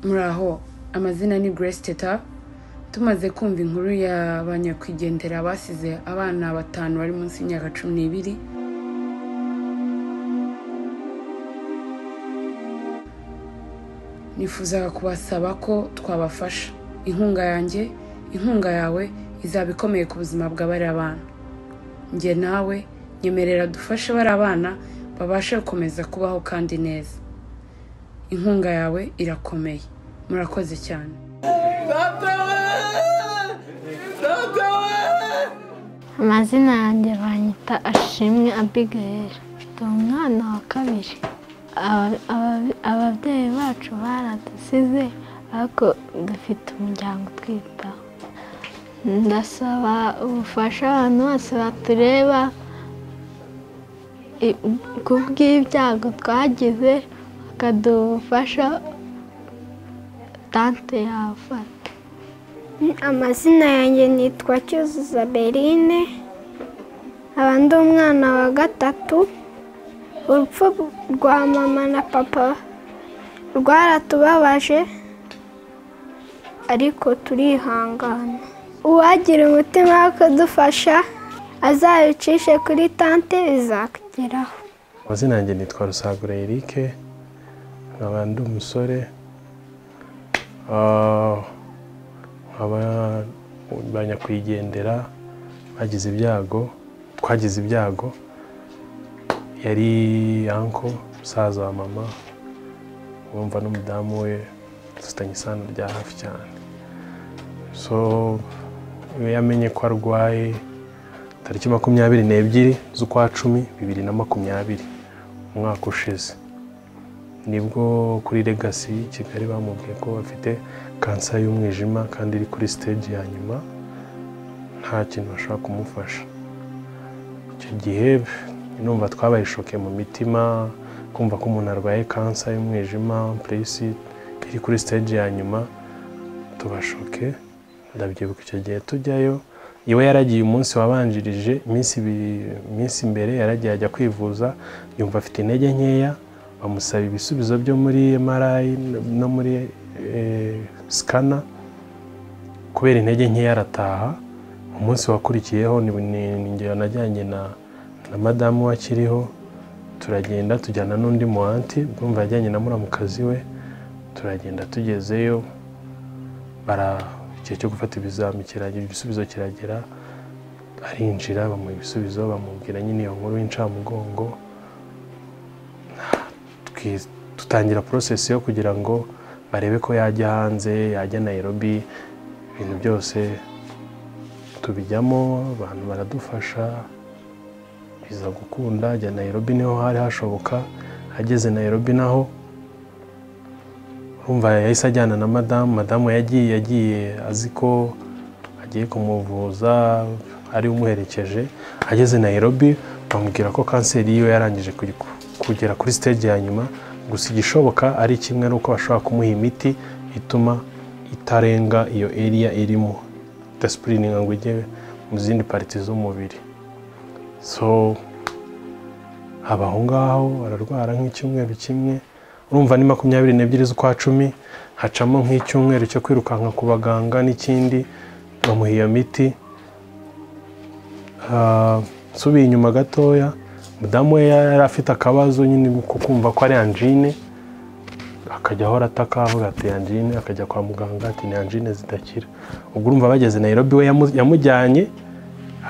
Muraho, amazina ni Grace Teta. Tumaze kumva inkuru y'abanyakwigendera basize abana 5 bari munsi y'imyaka 12. Nifuzaga kubasaba ko twabafasha. Inkunga yanjye, inkunga yawe izaba ikomeye ku buzima bw'abari abana. Nge nawe nyemerera dufashe bari abana babashe gukomeza kubaho kandi neza. Inkunga yawe irakomeye. Murakoze cyane. Amazina yanjye banyita Ashimwe Abigail. Ndi umwana wa 2. Ababyeyi bacu baradusize ariko dufite umuryango twitaho. Ndasaba ubufasha abantu bose batureba kubw'ibyago twagize bakadufasha tante yafata. Amazina yanjye nitwa Cyuzuzo Berine. Abandi umwana wa 3. Urupfu rwa mama na papa rwaratubabaje ariko turihangana. Uwagira umutima wo kudufasha azabicishe kuri tante bizakugeraho. Amazina yanjye nitwa Rusagura Eric. Nkabandi umusore abanyakwigendera bagize ibyago, twagize ibyago. Yari uncle, musaza wa mama, wumva n'umudamu we dufitanye isano rya hafi cyane. So yamenye ko arwaye tariki 22 z'ukwa 10 2020 umwaka ushize. Nibwo kuri Legacy Kigali bamubwiye ko afite kansa y'umwijima kandi iri kuri stage ya nyuma, nta kintu bashaka kumufasha. Icyo gihe numva twabaye shoke mu mitima kumva ko umuntu arwaye kansa y'umwijima place iri kuri stage ya nyuma, tubashoke. Ndabyibuka icyo gihe tujyayo, iwe yaragiye umunsi wabanjirije iminsi mbere yaragiye ajya kwivuza, yumva afite intege nkeya, bamusaba ibisubizo byo muri MRI no muri scanner. Kubera intege nkeya arataha. Umunsi wakurikiyeho ninjye najyanye na madamu wakiriho, turagenda tujyana n'undi mu anti, bumva yajyanye na muramukazi we. Turagenda tugezeyo, igihe cyo gufata ibizami kiragira, ibisubizo kiragera, arinjira bamuha ibisubizo, bamubwira nyine iyo nkuru y'incamugongo. Tutangira process yo kugira ngo barebe ko yajya hanze, yajya Nairobi. Ibintu byose tubijyamo, abantu baradufasha, biza gukunda. Ajya Nairobi niho hari hashoboka. Ageze Nairobi naho urumva yahise ajyana na madamu yagiye azi ko agiye kumuvuza, ari umuherekeje. Ageze Nairobi bamubwira ko kanseri yiwe yarangije kugera kuri stage ya nyuma, gusa igishoboka ari kimwe nuko bashobora kumuha imiti ituma itarenga iyo area irimo discipline ngo ijye mu zindi parties z'umubiri. So abaho ngaho ararwara nk'icyumweru kimwe. Urumva ni 22 z'ukwa 10, hacamo nk'icyumweru cyo kwirukanka ku baganga n'ikindi bamuha iyo miti. Subiye inyuma gatoya, mudamu we yari afite akabazo nyine kumva ko ari angine, akajya ahora ataka avuga ati angine, akajya kwa muganga ati ni angine zidakira. Ubwo urumva bageze Nairobi we yamujyanye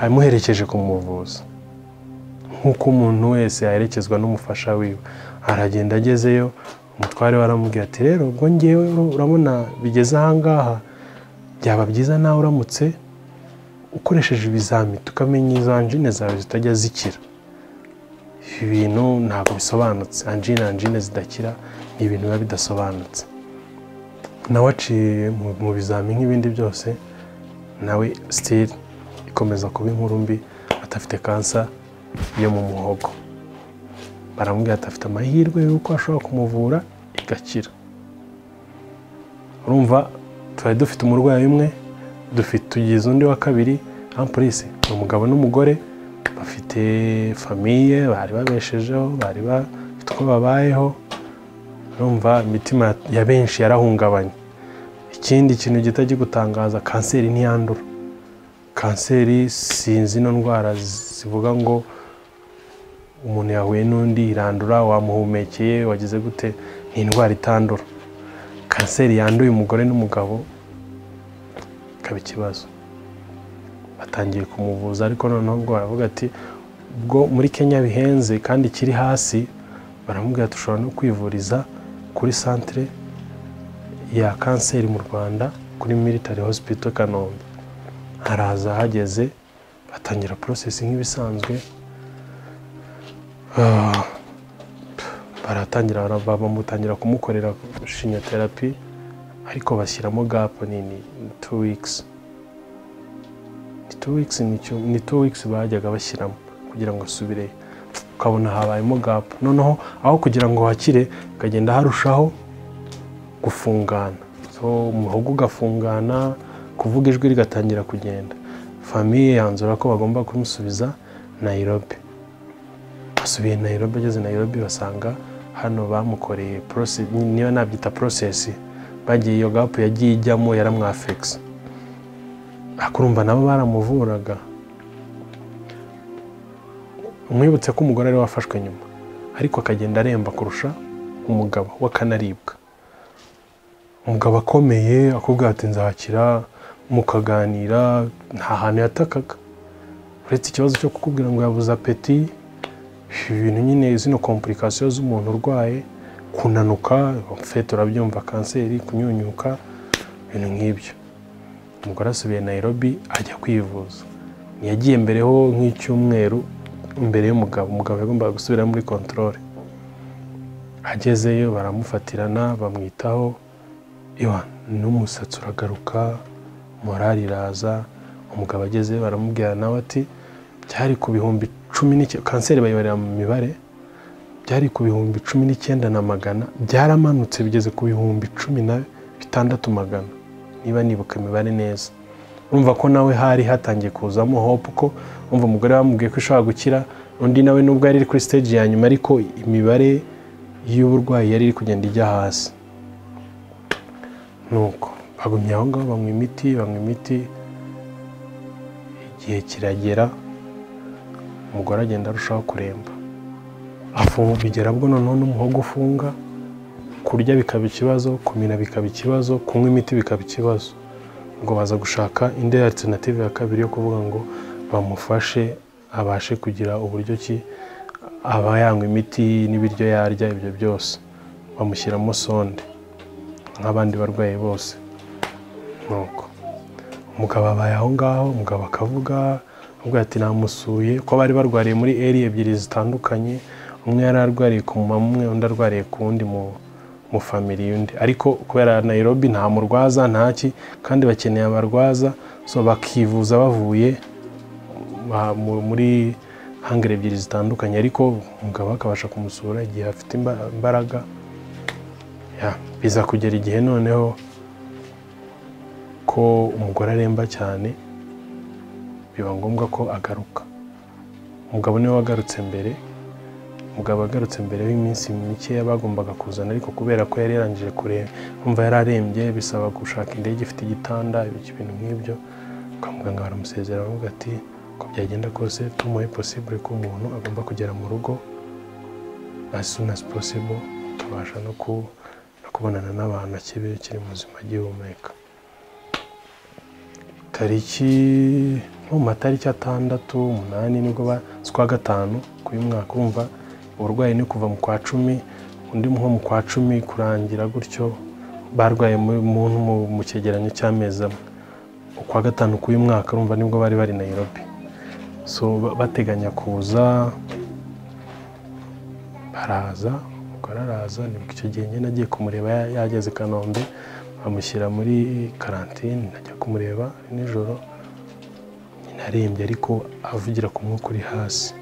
amuherekeje kumuvuza nk'uko umuntu wese yaherekezwa n'umufasha wiwe. Aragenda agezeyo, umutware waramubwiye ati rero ubwo ngewe urabona bigeze ahangaha, byaba byiza nawe uramutse ukoresheje ibizami tukamenya izo angine zawe zitajya zikira. Ibintu ntabwo bisobanutse, angine zidakira ni ibintu biba bidasobanutse. Nawe aciye mu bizami nk'ibindi byose, nawe still ikomeza kuba inkuru mbi, atafite kansa yo mu muhogo. Baramubwira ati afite amahirwe yuko ashobora kumuvura igakira. Urumva twari dufite umurwayi umwe, tugize undi wa 2 en plus, umugabo n'umugore bafite famille, bari babeshejeho, bari bafite uko babayeho. urumva imitima ya benshi yarahungabanye. Ikindi kintu gitajya gutangaza, kanseri ntiyandura. Kanseri sinzi no ndwara zivuga ngo umuntu yahuye n'undi irandura, wamuhumekeye wagize gute, ni indwara itandura. Kanseri yanduye umugore n'umugabo kaba ikibazo. Batangiye kumuvuza, ariko noneho ubwo baravuga ati ubwo muri Kenya bihenze kandi kiri hasi, baramubwira tushobora no kwivuriza kuri centre ya kanseri mu Rwanda kuri Military Hospital Kanombe. Araza hageze batangira process nk'ibisanzwe, baratangira bamutangira kumukorera chimiothérapie, ariko bashyiramo gap nini 2 weeks. 2 weeks bajyaga bashyiramo kugira ngo asubire, ukabona habayemo gap. Noneho aho kugira ngo hakire kagenda harushaho gufungana, so umuhogo ugafungana, kuvuga ijwi rigatangira kugenda. Famille yanzura ko bagomba kumusubiza Nairobi. Asubiye Nairobi, ageze Nairobi basanga hano bamukoreye process, niyo nabyita process, bagiye iyo gap yagiye ijyamo yaramwafex. Akurumva nabo baramuvuraga. Umwibutse ko umugore ari wafashwe nyuma, ariko akagenda aremba kurusha umugabo wakanaribwa. Umugabo akomeye akubwira ati nzakira, mukaganira, nta hantu yatakaga. Uretse ikibazo cyo kukubwira ngo yabuze apeti, ibintu nyine zino complications z'umuntu urwaye, kunanuka, mfete urabyumva, kanseri, kunyunyuka, ibintu nk'ibyo. Umugore asubiye Nairobi ajya kwivuza. Yagiye mbereho nk'icyumweru imbere y'umugabo. Umugabo yagombaga gusubira muri controle. Agezeyo baramufatirana, bamwitaho, n'umusatsi uragaruka, morali iraza. Umugabo agezeyo baramubwira nawe ati byari ku bihumbi 10, kanseri bayibarira mu mibare, byari ku bihumbi 19,900, byaramanutse bigeze ku bihumbi 16,600, niba nibuka imibare neza. Urumva ko nawe hari hatangiye kuzamo hope ko umva umugore bamubwiye ko ishobora gukira, undi nawe nubwo yari kuri stage ya nyuma, ariko imibare y'uburwayi yari iri kugenda ijya hasi. Nuko bagumye aho ngaho banywa imiti, igihe kiragera, umugore agenda arushaho kuremba. Bigera bwo noneho n'umuhogo ufunga, kurya bikaba ikibazo, kumira bikaba ikibazo, kunywa imiti bikaba ikibazo. Ngo baza gushaka indi alternative ya kabiri yo kuvuga ngo bamufashe abashe kugira uburyo ki aba yanywa imiti n'ibiryo yarya, ibyo byose bamushyiramo sonde nk'abandi barwaye bose. Nuko umugabo abaye aho ngaho, umugabo akavuga ubwo ati namusuye, ko bari barwariye muri area ebyiri zitandukanye. Umwe yari arwariye ku mama umwe, undi arwariye ku wundi mu family yundi, ariko kubera Nairobi nta murwaza ntaki, kandi bakeneye abarwaza, so bakivuza bavuye muri hangere ebyiri zitandukanye. Ariko umugabo akabasha kumusura igihe afite imbaraga. Biza kugera igihe noneho ko umugore aremba cyane, biba ngombwa ko agaruka. Umugabo niwe wagarutse mbere. Umugabo agarutse mbere w'iminsi mike bagombaga kuzana, ariko kubera ko yari yarangije kureba, umva yararembye, bisaba gushaka indege ifite igitanda, ibintu nk'ibyo. Kwa muganga baramusezera bavuga ati ko byagenda kose tumuhe possible ko umuntu agomba kugera mu rugo as soon as possible, akabasha no kubonana n'abantu akiri muzima agihumeka. Tariki mu matariki 6, 8 nibwo kwa gatanu k'uyu mwaka. Umva uburwayi ni kuva mu kwa 10, undi nko mu kwa 10 kurangira gutyo, barwaye mu cyegeranyo cy'amezi amwe. Kwa gatanu k'uyu mwaka urumva nibwo bari Nairobi. So bateganya kuza, baraza, umugore araza. Nibwo icyo gihe nyine nagiye kumureba, yageze Kanombe, bamushyira muri karantine. Najya kumureba nijoro, narembye ariko avugira ku mwuka uri hasi,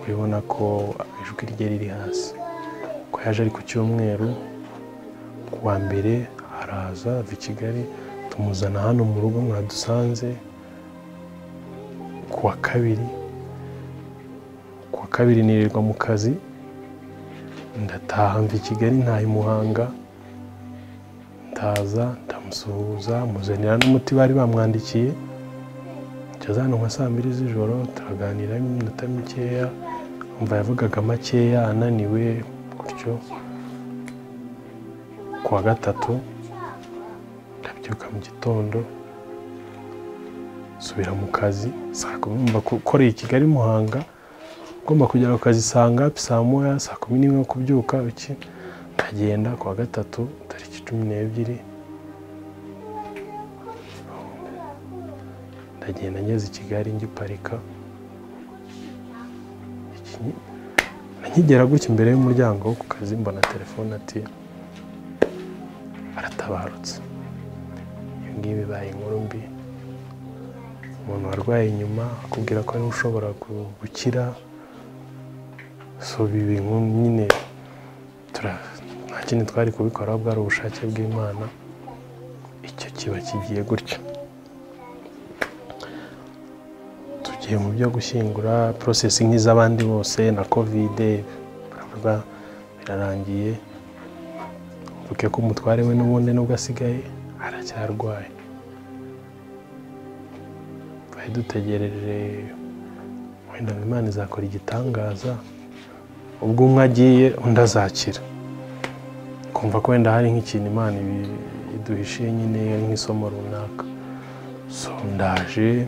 urabona ko ijwi rye riri hasi. Ko yaje ari ku cyumweru, kuwa mbere araza ava i Kigali, tumuzana hano mu rugo mwadusanze. Kuwa kabiri nirirwa mu kazi, ndataha mva i Kigali ntaha i Muhanga, ndaza ndamusuhuza muzanira n'umuti bari bamwandikiye, ngeze hano nka 2:00 z'ijoro turaganira iminota mikeya, umva yavugaga makeya ananiwe gutyo. Kuwa gatatu ndabyuka mu gitondo subira mu kazi saa 10 gukorera i Kigali Muhanga, ngomba kugera ku kazi sanga saa 1 saa 11 kubyuka iki ndagenda. Kuwa gatatu tariki 12 ndagenda ngeze i Kigali ngiparika, nkigera gutya imbere y'umuryango wo ku kazi mbona telefone ati aratabarutse. Iyo ngiyo bibaye inkuru mbi, umuntu warwaye inyuma akubwira ko ari ushobora gukira. So bibi nyine nta kintu twari kubikora, bwari ubushake bw'Imana, icyo kiba kigiye gutyo. Tugiye mu byo gushyingura, process nk'iz'abandi bose na covid baravuga birarangiye. Uke ko umutware we n'ubundi nubwo asigaye aracyarwaye. Bari dutegereje wenda Imana izakora igitangaza, ubwo umwe agiye undi azakira. Kumva ko wenda hari nk'ikintu Imana iduhishiye nyine nk'isomo runaka. So ndaje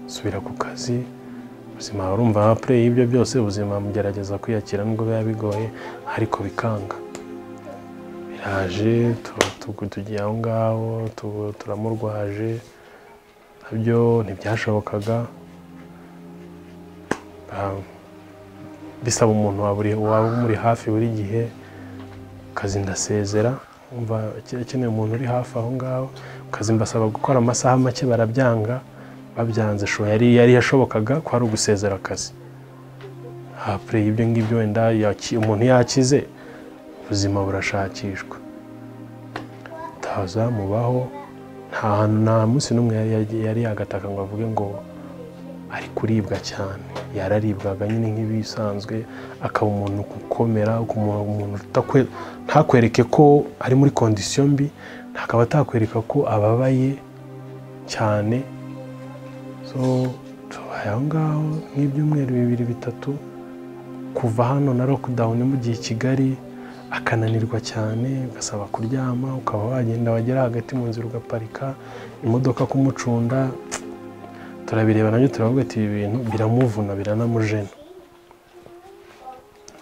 subira ku kazi, ubuzima urumva après y'ibyo byose ubuzima mugerageza kwiyakira nubwo biba bigoye ariko bikanga. Biraje tugiye aho ngaho turamurwaje, nabyo ntibyashobokaga. Bisaba umuntu waba muri hafi buri gihe. Kazi ndasezera, umva kirakeneye umuntu uri hafi aho ngaho. Kazi mbasaba gukora amasaha make barabyanga, babyanze sho yari yashobokaga ko ari ugusezera akazi. Après ibyo ngibyo wenda umuntu yakize, ubuzima burashakishwa. Taza mubaho, nta munsi n'umwe yari yagataka ngo avuge ngo ari kuribwa cyane. Yararibwaga nyine nk'ibisanzwe, akaba umuntu gukomera, umuntu ntakwereke ko ari muri condition mbi, ntakaba atakwereka ko ababaye cyane. So tubaye aho ngaho nk'ibyumweru 2-3 kuva hano na lockdown mu gihe Kigali, akananirwa cyane, ugasaba kuryama, ukaba wagenda wagera hagati mu nzira ugaparika imodoka kumucunda. Turabireba nabyo turavuga ati ibi bintu biramuvuna biranamujena.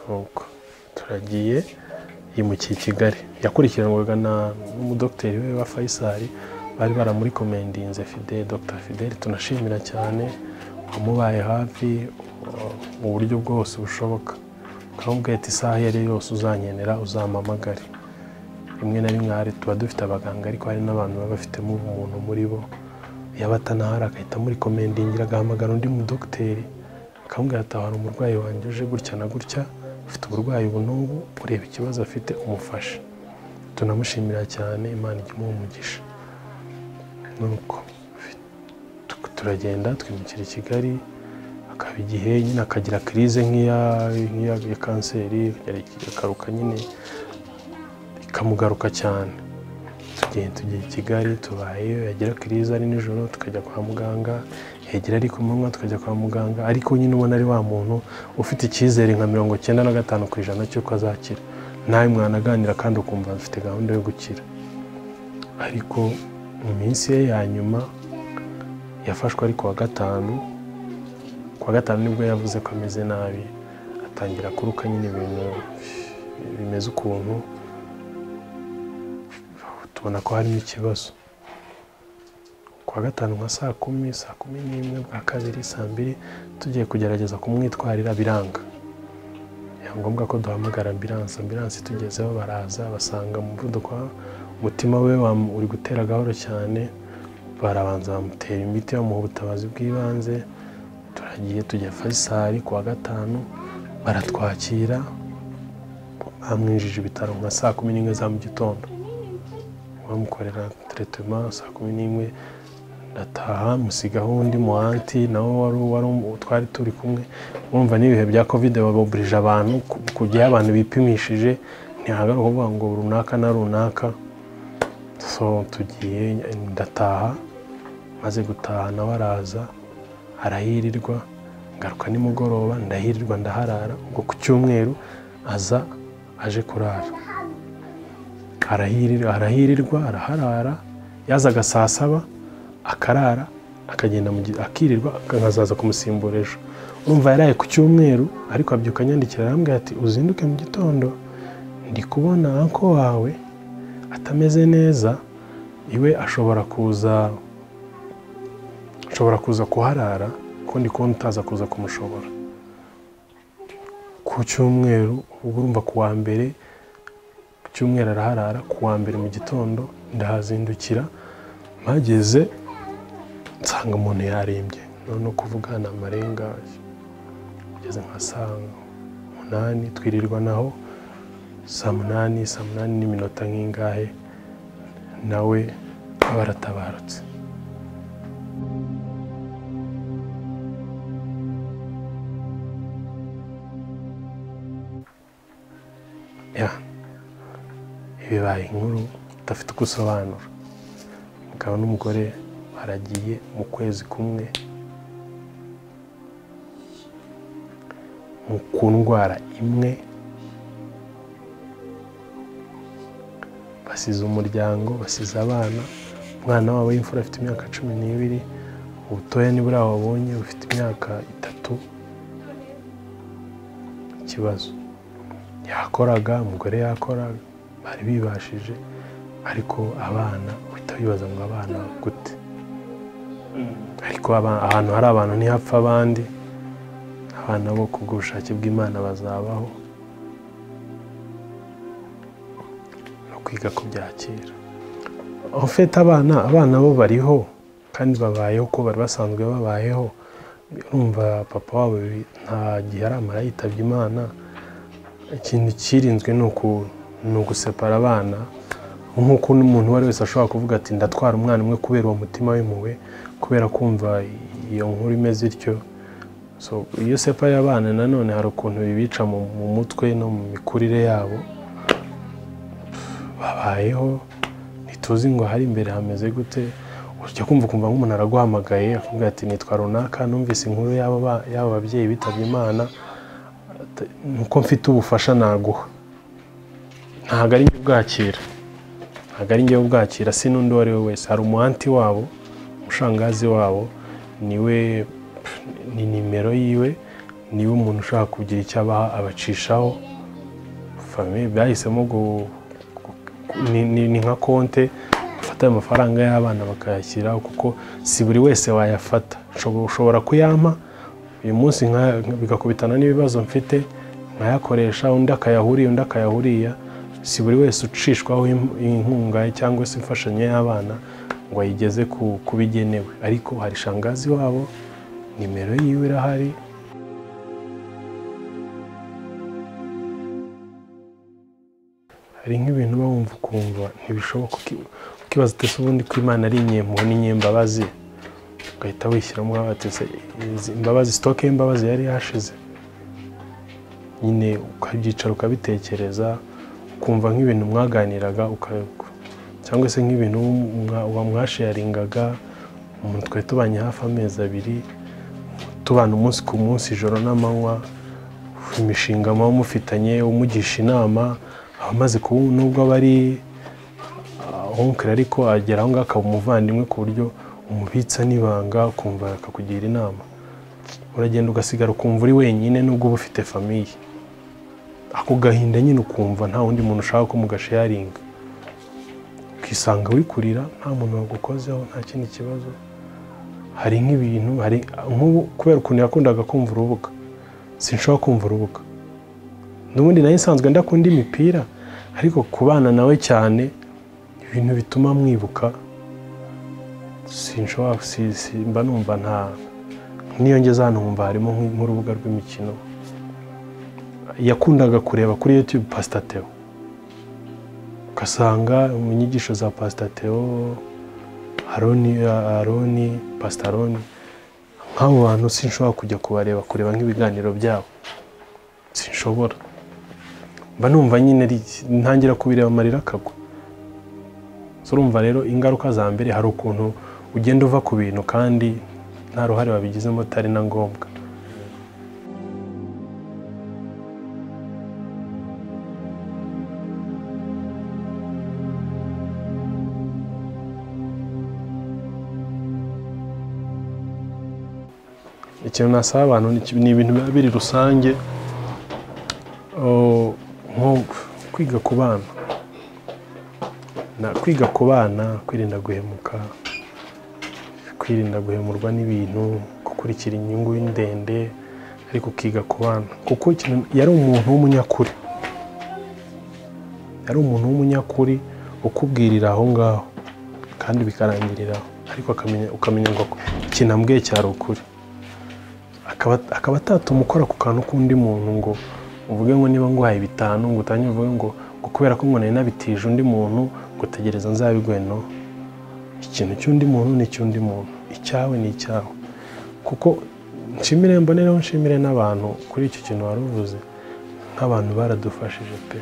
Nuko turagiye yimukiye i Kigali, yakurikiranwaga n'umudokiteri we wa Faisal, bari baramuri komendinze Dr. Fidel. Tunashimira cyane wamubaye hafi mu buryo bwose bushoboka. Kamubwiye ati isaha yari yose uzanyenera uzampamagare. Rimwe na rimwe hari tuba dufite abaganga ariko hari n'abantu baba bafitemo umuntu muri bo, yabatanahara akahita muri komendingira agahamagara undi mudokiteri akamubwira ati hari umurwayi wanjye uje gutya na gutya, ufite uburwayi ubu n'ubu, ureba ikibazo afite umufasha. Tunamushimira cyane, Imana igimuha umugisha. Nuko turagenda twimukira i Kigali, akaba igihe nyine akagira crise nk'iya kanseri, akaruka nyine ikamugaruka cyane. Tugiye i Kigali, tubayeyo, yagira crise ari nijoro tukajya kwa muganga, yagira ari ku manywa tukajya kwa muganga. Ariko nyine ubona ari wa muntu ufite icyizere nka 95% cy'uko azakira. Nawe mwanaganira kandi ukumva afite gahunda yo gukira. Ariko mu minsi ye ya nyuma yafashwe ari kuwa gatanu nibwo yavuze ko ameze nabi, atangira kuruka nyine ibintu bimeze ukuntu, tubona ko harimo ikibazo. Kuwa gatanu nka saa 10 bwa kabiri saa 2 tugiye kugerageza kumwitwarira biranga. Ngombwa ko duhamagara ambulance tugezeho baraza basanga umuvuduko umutima we uri gutera gahoro cyane, barabanza bamutera imiti bamuha ubutabazi bw'ibanze. Turagiye tujya Faisal kuwa gatanu, baratwakira, bamwinjije ibitaro nka saa 11 za mu gitondo, bamukorera treatment saa 11. ndataha musigaho undi mu anti nawe wari twari turi kumwe. Urumva n'ibihe bya covid babobrije abantu kujya abantu bipimishije ntihagaruka kuvuga ngo runaka na runaka. So tugiye ndataha, maze gutaha nawe araza arahirirwa, ngaruka nimugoroba ndahirirwa ndaharara. Ubwo ku cyumweru aza aje kurara, arahirirwa araharara, yazaga saa 7 akarara akagenda akirirwa akazaza kumusimbura ejo. Urumva yaraye ku cyumweru ariko abyuka nyandikira arambwira ati uzinduke mu gitondo ndi kubona anko wawe atameze neza, iwe ashobora kuza kuharara ko ndi kubona utaza kuza kumushobora. Ku cyumweru urumva ku wa mbere, ku cyumweru araharara, ku wa mbere mu gitondo ndahazindukira, mageze nsanga umuntu yarembye none kuvugana amarenga kugeze nka saa 8 twirirwa naho saa 8 n'iminota nk'ingahe nawe abaratabarutse. Ibibaye inkuru udafite uko usobanura. Umugabo n'umugore baragiye mu kwezi kumwe ku ndwara imwe, basize umuryango, basize abana. Umwana wabo w'imfura afite imyaka 12, ubutoya nibura wabonye ufite imyaka 3. Ikibazo yakoraga, umugore yakoraga, bari bibashije, ariko abana uhita wibaza ngo abana gute. Ariko ahantu hari abantu ntihapfa abandi, abana bo kubw'ubushake bw'Imana bazabaho no kwiga kubyakira. Ufite abana bo bariho kandi babayeho ko bari basanzwe babayeho. Urumva papa wabo nta gihe aramara yitabye Imana. Ikintu kirinzwe ni ugusepara abana, nk'uko n'umuntu wari wese ashobora kuvuga ati ndatwara umwana umwe kubera uwo mutima w'impuhwe, kubera kumva iyo nkuru imeze ityo. So iyo separa abana nanone hari ukuntu bibica mu mutwe no mu mikurire yabo. Babayeho ntituzi ngo hari imbere hameze gute. Ujya kumva nk'umuntu araguhamagaye akavuga ati nitwa runaka, numvise inkuru y'aba babyeyi bitabye Imana, nuko mfite ubufasha naguha. Ntabwo ari njye ubwakira, ntabwo ari njye ubwakira, si n'undi uwo ari we wese. Hari umuhanti wabo, umushangazi wabo, niwe ni nimero yiwe, niwe umuntu ushaka kugira icyo abaha abacishaho. Famille bahisemo ni nka konte, bafata ayo mafaranga y'abana bakayashyiraho, kuko si buri wese wayafata. Ushobora kuyampa uyu munsi bigakubitana n'ibibazo mfite, nkayakoresha, undi akayahuriye, undi akayahuriya. Si buri wese ucishwaho inkunga cyangwa se imfashanyo y'abana ngo ayigeze kubigenewe. Ariko hari shangazi wabo, nimero yiwe irahari. Hari nk'ibintu bawumva ukumva ntibishoboka, ukibaza ati ubundi ko Imana ari inyempuhwe n'inyembabazi, ugahita wishyiramo abatese imbabazi, sitoke y'imbabazi yari yashize. Nyine ukabyicara ukabitekereza, ukumva nk'ibintu mwaganiraga cyangwa se nk'ibintu mwasharingaga. Umuntu twari tubanye hafi amezi 2, tubana umunsi ku munsi, ijoro n'amanywa, imishinga muba mufitanye, umugisha inama. Amaze nubwo bari onkere ariko agera aho ngaho akaba umuvandimwe ku buryo umubitsa n'ibanga, ukumva akakugira inama. Uragenda ugasigara ukumva uri wenyine nubwo uba ufite famiye. Ako gahinda nyine ukumva nta wundi muntu ushaka ko mugasharinga, ukisanga wikurira nta muntu wagukozeho, nta kindi kibazo. Hari nk'ibintu, nk'ubu kubera ukuntu yakundaga kumva urubuga, sinshobora kumva urubuga. N'ubundi nayo nsanzwe ndakunda imipira, ariko kubana nawe cyane ibintu bituma mwibuka, sinshobora, mba numva nta niyo ngeze hano nkumva harimo nk'urubuga rw'imikino. Yakundaga kureba kuri YouTube Pastor Theo, ugasanga mu nyigisho za Pastor Theo Aroni Pastor Aroni nk'abo bantu sinshobora kujya kureba nk'ibiganiro byabo, sinshobora, mba numva nyine ntangira kubireba amarira akagwa. Urumva rero ingaruka za mbere hari ukuntu ugenda uva ku bintu kandi nta ruhare wabigizemo atari na ngombwa. Ikintu nasaba abantu ni ibintu biba biri rusange, nko kwiga ku bana, kwirinda guhemuka, kwirinda guhemurwa n'ibintu, gukurikira inyungu ndende, ariko ukiga ku bana kuko yari umuntu w'umunyakuri ukubwirira aho ngaho kandi bikarangiriraho, ariko ukamenya ngo ikintu ambwiye cyari ukuri, akaba atatuma ukora ku kantu k'undi muntu ngo uvuge ngo niba nguhaye 5 ngo utanye uvuge ngo kubera ko ngo nari nabitije undi muntu ngo tegereza nzabiguhe. No, ikintu cy'undi muntu ni cy'undi muntu, icyawe ni icyawe. Kuko nshimire n'abantu kuri icyo kintu waruvuze, nk'abantu baradufashije pe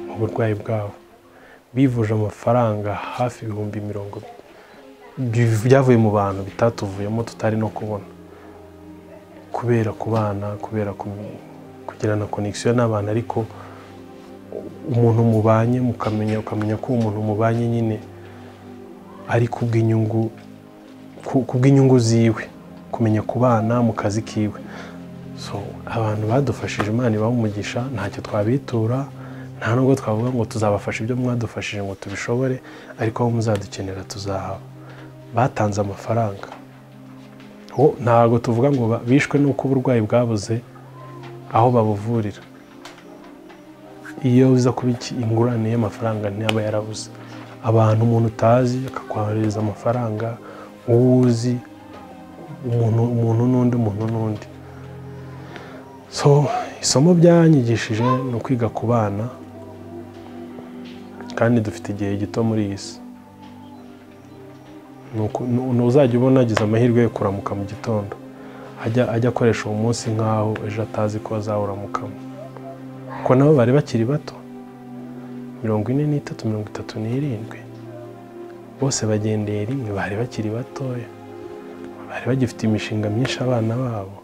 mu burwayi bwabo, bivuje amafaranga hafi 100,000 byavuye mu bantu bitatuvuyemo tutari no kubona, kubera kubana, kubera kugirana connection n'abantu, ariko umuntu mubanye ukamenya ko umuntu mubanye nyine ari kubw'inyungu ziwe, kumenya kubana mu kazi kiwe. So abantu badufashije, Imana ibaha umugisha, ntacyo twabitura, nta nubwo twavuga ngo tuzabafasha ibyo mwadufashije ngo tubishobore, ariko aho muzadukenera tuzahawe. Batanze amafaranga, ntabwo tuvuga ngo bishwe n'uko uburwayi bwabuze aho babuvurira. Iyo uza kuba ingurane y'amafaranga ntiyaba yarabuze, abantu umuntu utazi akakwohereza amafaranga, uwuzi umuntu n'undi. So isomo byanyigishije ni ukwiga ku bana, kandi dufite igihe gito muri iyi si. Uzajya ubona agize amahirwe yo kuramuka mu gitondo, ajya akoresha uwo munsi nk'aho ejo atazi ko azawuramukamo, kuko nabo bari bakiri bato, 43, 37, bose bagendeye rimwe, bari bakiri batoya, bari bagifite imishinga myinshi abana babo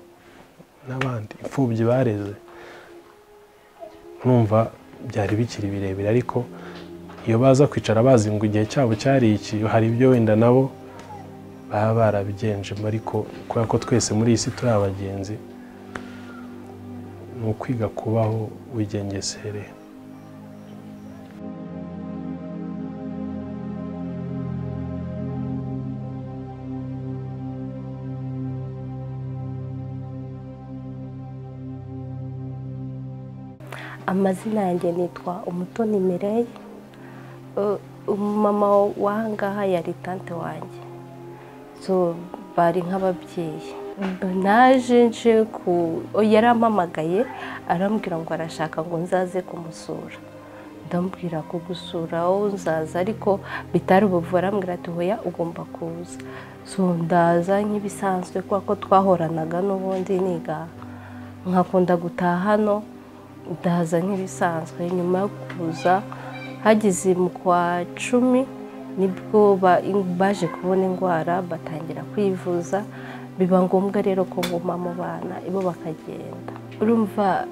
n'abandi imfubyi bareze. Numva byari bikiri birebire, ariko iyo baza kwicara bazi ngo igihe cyabo cyari iki, hari ibyo wenda nabo baba barabigenjemo, ariko kubera ko twese muri iyi si turi abagenzi, ni ukwiga kubaho wigengesereye. Amazina yanjye nitwa Umutoni Mireille. Mama wangaha yari tante wanjye, so bari nk'ababyeyi. Naje nje yarampamagaye arambwira ngo arashaka ngo nzaze kumusura. Ndambwira ko gusura aho nzaza, ariko bitari ubuvu. Arambwira ati hoya ugomba kuza. So ndaza nk'ibisanzwe kuko twahoranaga n'ubundi niga, nkakunda gutaha hano, ndaza nk'ibisanzwe. Nyuma yo kuza hageze mu kwa 10 nibwo baje kubona indwara, batangira kwivuza, biba ngombwa rero ko nguma mu bana, ibo bakagenda. Urumva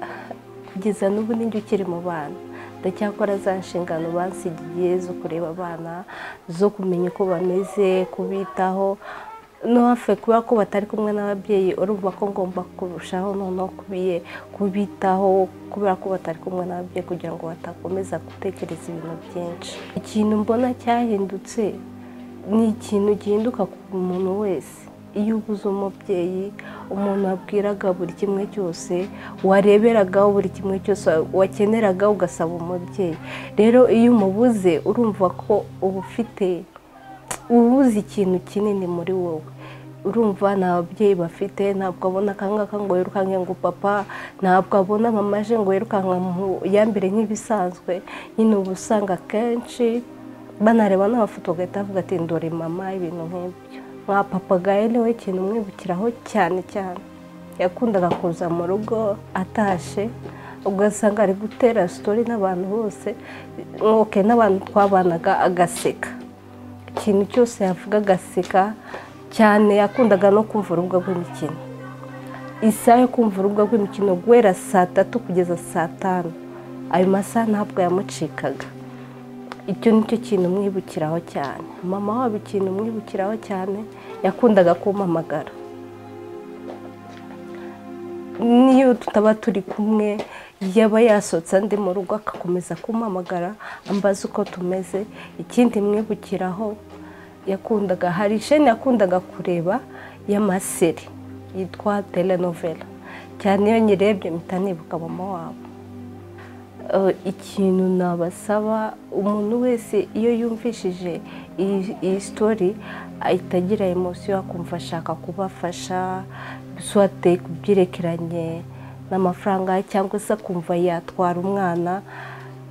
kugeza n'ubu ninjye ukiri mu bana, ndacyakora za nshingano bansigiye zo kureba abana, zo kumenya uko bameze, kubitaho. No hafe kuba ko batari kumwe n'ababyeyi, urumva ko ngomba kurushaho no kubitaho, kubera ko batari kumwe n'ababyeyi, kugira ngo batakomeza gutekereza ibintu byinshi. Ikintu mbona cyahindutse ni ikintu gihinduka ku muntu wese. Iyo ubuze umubyeyi, umuntu wabwiraga buri kimwe cyose, wareberagaho buri kimwe cyose, wakeneraga ugasaba umubyeyi. Rero iyo umubuze, urumva ko ubuze ikintu kinini muri wowe. Urumva nta babyeyi bafite, ntabwo abona akangaka ngo yirukanke ngo papa, ntabwo abona mama aje ngo yirukanka yambere nk'ibisanzwe. Nyine uba usanga kenshi banareba n'amafoto bagahita bavuga ati ndore mama, ibintu nk'ibyo. Nka papa Gaye niwe ikintu umwibukiraho cyane cyane, yakundaga kuza mu rugo atashe ugasanga ari gutera sitori n'abantu bose, n'abantu twabanaga agaseka, ikintu cyose yavuga agaseka cyane. Yakundaga no kumva urubuga rw'imikino, isaha yo kumva urubuga rw'imikino guhera saa 3 kugeza saa 5, ayo masaha ntabwo yamucikaga. Icyo nicyo kintu mwibukiraho cyane. Mama wabo ikintu mwibukiraho cyane, yakundaga kumpamagara niyo tutaba turi kumwe, yaba yasotse andi mu rugo akakomeza kumpamagara ambaza uko tumeze. Ikindi mwibukiraho, yakundaga, hari isheni yakundaga kureba y'amaseri yitwa telenovela cyane, iyo nyirebye mpita nibuka mama wabo. Ikintu nabasaba, umuntu wese iyo yumvishije iyi story ahita agira emotion akumva ashaka kubafasha, swate kubyerekeranye n'amafaranga cyangwa se akumva yatwara umwana.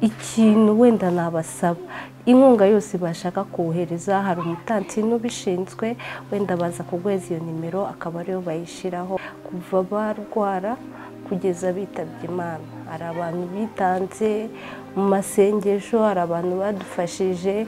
Ikintu wenda nabasaba, inkunga yose bashaka kuwohereza, hari umutansi n'ubishinzwe, wenda baza kuguheza iyo nimero akaba ariyo bayishiraho kuva barwara kugeza bitabye Imana. Hari abantu bitanze mu masengesho, hari abantu badufashije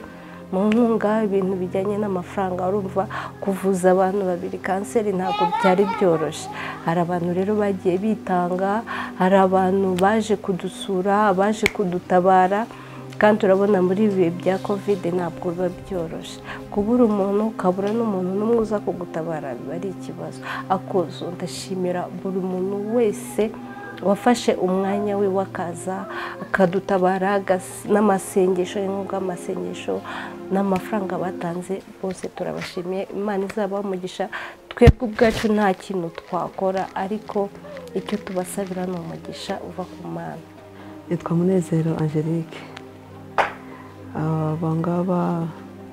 mu nkunga, ibintu bijyanye n'amafaranga. Urumva kuvuza abantu 2 kanseri ntabwo byari byoroshye. Hari abantu rero bagiye bitanga, hari abantu baje kudusura, baje kudutabara, kandi urabona muri ibi bya covid ntabwo biba byoroshye. Kubura umuntu ukabura n'umuntu n'umwe uza kugutabara biba ari ikibazo. Akozo ndashimira buri muntu wese wafashe umwanya we wakaza akadutabara, n'amasengesho, inkunga amasengesho n'amafaranga batanze, bose turabashimiye. Imana izaba umugisha. Twebwe ubwacu nta kintu twakora, ariko icyo tubasabira ni umugisha uva ku Mana. Yitwa Munezero Angelique. Abangaba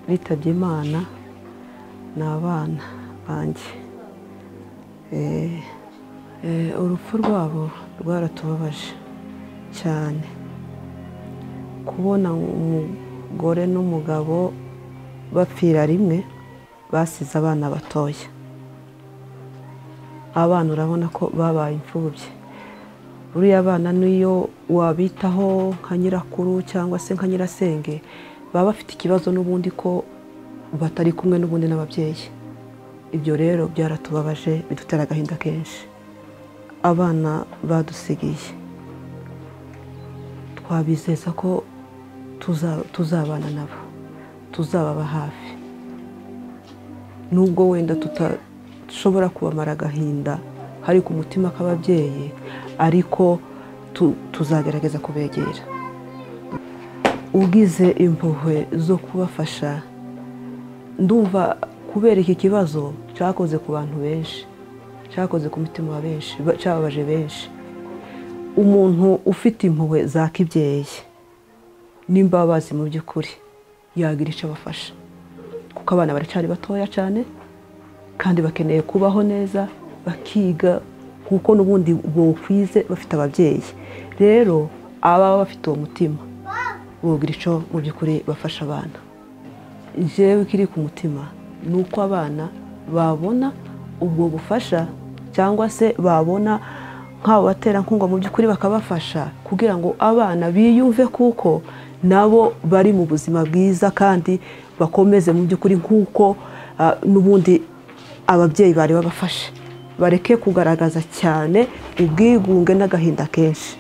bitabye Imana ni abana banjye. Urupfu rwabo rwaratubabaje cyane, kubona umugore n'umugabo bapfira rimwe basize abana batoya. Abana urabona ko babaye imfubyi. Buriya abana niyo wabitaho nka nyirakuru cyangwa se nka nyirasenge, baba bafite ikibazo n'ubundi ko batari kumwe n'ubundi n'ababyeyi. Ibyo rero byaratubabaje, bidutera agahinda kenshi. Abana badusigiye, twabizeza ko tuzabana nabo, tuzababa hafi, nubwo wenda tutashobora kubamara agahinda hari ku mutima k'ababyeyi, ariko tuzagerageza kubegera. Ugize impuhwe zo kubafasha, ndumva kubera iki kibazo cyakoze ku bantu benshi, cyakoze ku mutima wa benshi, cyababaje benshi. Umuntu ufite impuhwe za kibyeyi n'imbabazi mu by'ukuri yagira icyo abafasha, kuko abana baracyari batoya cyane kandi bakeneye kubaho neza, bakiga kuko n'ubundi bokwize bafite ababyeyi. Rero ababa bafite uwo mutima bogira icyo mu by'ukuri bafasha abana. Jewe kiri ku mutima ni uko abana babona ubwo bufasha, cyangwa se babona nk'abo baterankunga mu by'ukuri bakabafasha, kugira ngo abana biyumve kuko nabo bari mu buzima bwiza kandi bakomeze mu by'ukuri nk'uko n'ubundi ababyeyi bari babafashe. Bareke kugaragaza cyane ubwigunge n'agahinda kenshi.